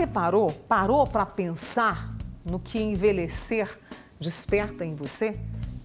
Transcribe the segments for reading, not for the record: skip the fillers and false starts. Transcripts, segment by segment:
parou para pensar no que envelhecer desperta em você?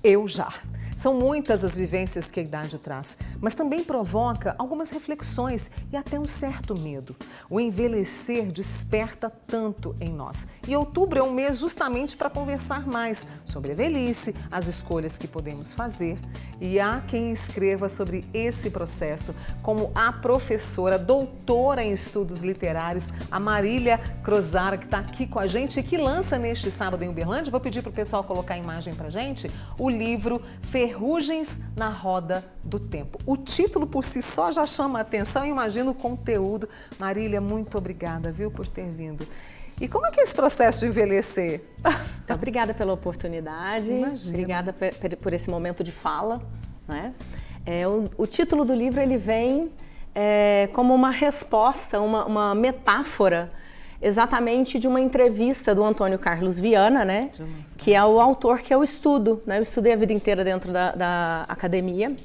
Eu já. São muitas as vivências que a idade traz, mas também provoca algumas reflexões e até um certo medo. O envelhecer desperta tanto em nós. E outubro é um mês justamente para conversar mais sobre a velhice, as escolhas que podemos fazer. E há quem escreva sobre esse processo, como a professora, doutora em estudos literários, a Marília Crozara, que está aqui com a gente e que lança neste sábado em Uberlândia. Vou pedir para o pessoal colocar a imagem para a gente, o livro Ferrugens na Roda do Tempo. O título por si só já chama a atenção, imagino o conteúdo. Marília, muito obrigada, viu, por ter vindo. E como é que é esse processo de envelhecer? Então, obrigada pela oportunidade, Imagina. Obrigada por esse momento de fala. Né? O título do livro ele vem como uma resposta, uma metáfora exatamente de uma entrevista do Antônio Carlos Viana, né? Que é o autor que eu estudo, né? Eu estudei a vida inteira dentro da academia,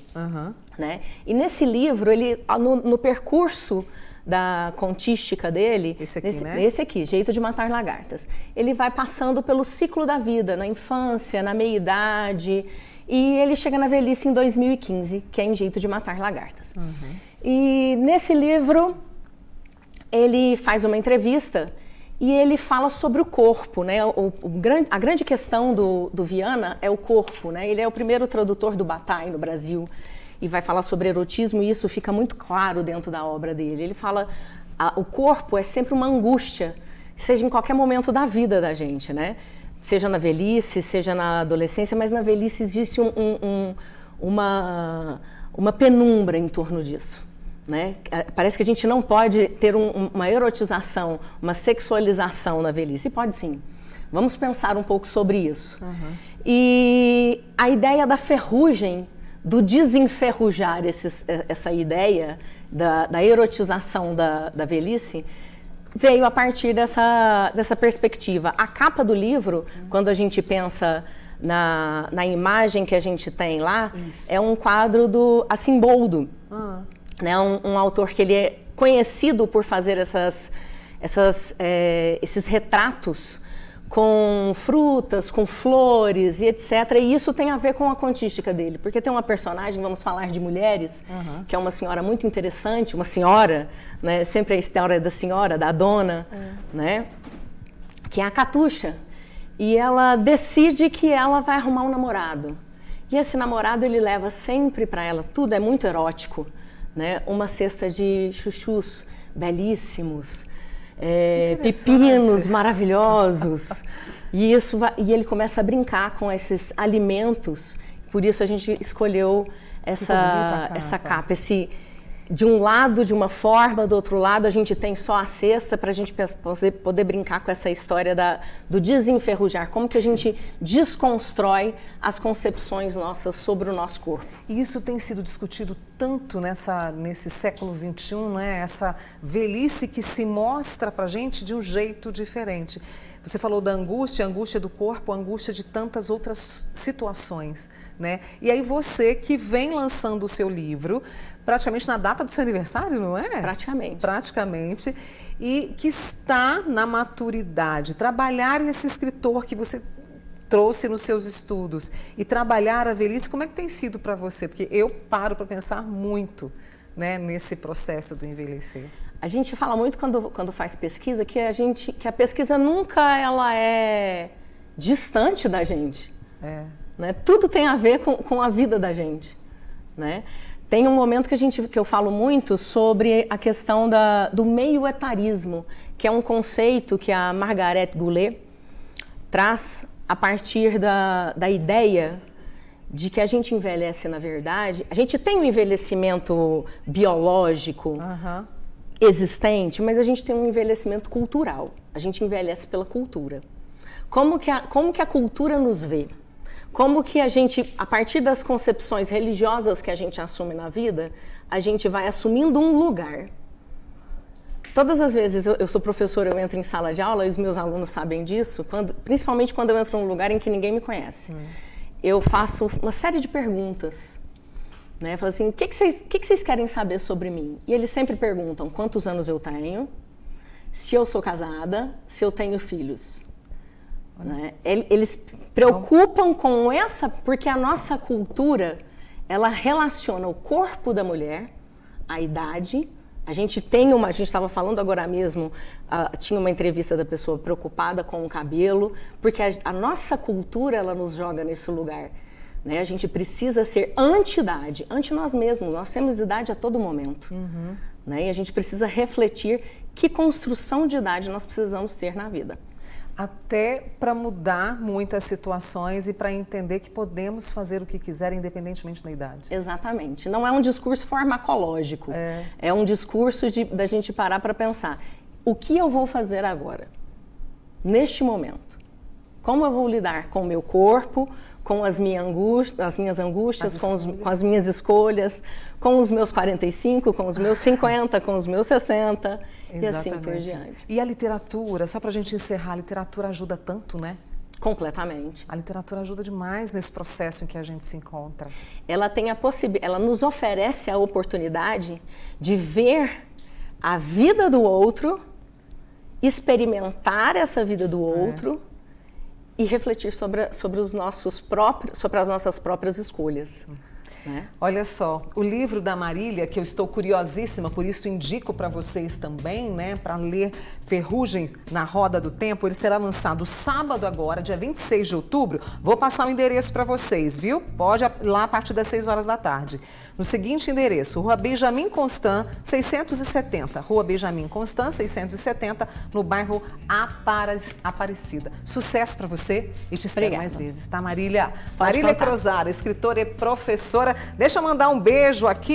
né? E nesse livro, ele no percurso da contística dele, esse aqui, Jeito de Matar Lagartas, ele vai passando pelo ciclo da vida, na infância, na meia-idade, e ele chega na velhice em 2015, que é em Jeito de Matar Lagartas. E nesse livro ele faz uma entrevista e ele fala sobre o corpo, né? A grande questão do Viana é o corpo, né? Ele é o primeiro tradutor do Bataille no Brasil e vai falar sobre erotismo e isso fica muito claro dentro da obra dele. Ele fala, o corpo é sempre uma angústia, seja em qualquer momento da vida da gente, né? Seja na velhice, seja na adolescência, mas na velhice existe uma penumbra em torno disso. Né? Parece que a gente não pode ter uma erotização, uma sexualização na velhice. E pode sim. Vamos pensar um pouco sobre isso. E a ideia da ferrugem, do desenferrujar, essa ideia da erotização da velhice, veio a partir dessa perspectiva. A capa do livro, quando a gente pensa na imagem que a gente tem lá, é um quadro do Arcimboldo. Né, um autor que ele é conhecido por fazer esses retratos com frutas, com flores e etc. E isso tem a ver com a contística dele, porque tem uma personagem, vamos falar de mulheres, que é uma senhora muito interessante, uma senhora, né, sempre a história da senhora, da dona, né, que é a Catuxa. E ela decide que ela vai arrumar um namorado. E esse namorado ele leva sempre para ela, tudo é muito erótico. Né? Uma cesta de chuchus belíssimos, pepinos maravilhosos, e ele começa a brincar com esses alimentos, por isso a gente escolheu essa capa, de um lado de uma forma, do outro lado a gente tem só a cesta para a gente poder brincar com essa história do desenferrujar, como que a gente desconstrói as concepções nossas sobre o nosso corpo. E isso tem sido discutido tanto nesse século XXI, né? Essa velhice que se mostra para a gente de um jeito diferente. Você falou da angústia, a angústia do corpo, a angústia de tantas outras situações, né? E aí você que vem lançando o seu livro, praticamente na data do seu aniversário, não é? Praticamente. Praticamente. E que está na maturidade. Trabalhar esse escritor que você trouxe nos seus estudos e trabalhar a velhice, como é que tem sido para você? Porque eu paro para pensar muito, né, nesse processo do envelhecer. A gente fala muito quando faz pesquisa que a pesquisa nunca ela é distante da gente. Né? Tudo tem a ver com a vida da gente. Né? Tem um momento que eu falo muito sobre a questão do meio-etarismo, que é um conceito que a Margaret Goulet traz a partir da ideia de que a gente envelhece, na verdade, a gente tem um envelhecimento biológico existente, mas a gente tem um envelhecimento cultural. A gente envelhece pela cultura. Como que a cultura nos vê? Como que a gente, a partir das concepções religiosas que a gente assume na vida, a gente vai assumindo um lugar. Todas as vezes eu sou professora, eu entro em sala de aula, e os meus alunos sabem disso, principalmente quando eu entro num lugar em que ninguém me conhece. Eu faço uma série de perguntas. Né? Eu falo assim, o que vocês querem saber sobre mim? E eles sempre perguntam quantos anos eu tenho, se eu sou casada, se eu tenho filhos. Né? Eles preocupam com essa, porque a nossa cultura, ela relaciona o corpo da mulher, a idade. A gente estava falando agora mesmo, tinha uma entrevista da pessoa preocupada com o cabelo, porque a nossa cultura, ela nos joga nesse lugar. Né? A gente precisa ser anti-idade, ante nós mesmos, nós temos idade a todo momento. Né? E a gente precisa refletir que construção de idade nós precisamos ter na vida. Até para mudar muitas situações e para entender que podemos fazer o que quiser, independentemente da idade. Exatamente. Não é um discurso farmacológico. É um discurso da gente parar para pensar. O que eu vou fazer agora? Neste momento? Como eu vou lidar com o meu corpo, com as minhas angústias, com as minhas escolhas, com os meus 45, com os meus 50, com os meus 60 e assim por diante. E a literatura, só para a gente encerrar, a literatura ajuda tanto, né? Completamente. A literatura ajuda demais nesse processo em que a gente se encontra. Ela tem ela nos oferece a oportunidade de ver a vida do outro, experimentar essa vida do outro e refletir sobre as nossas próprias escolhas. Né? Olha só, o livro da Marília, que eu estou curiosíssima, por isso indico para vocês também, né, para ler Ferrugem na Roda do Tempo, ele será lançado sábado agora, dia 26 de outubro. Vou passar o endereço para vocês, viu? Pode ir lá a partir das 6 horas da tarde. No seguinte endereço, Rua Benjamin Constant, 670. Rua Benjamin Constant, 670, no bairro Aparecida. Sucesso para você e te espero mais vezes, tá, Marília? Marília Crosara, escritora e professora. Deixa eu mandar um beijo aqui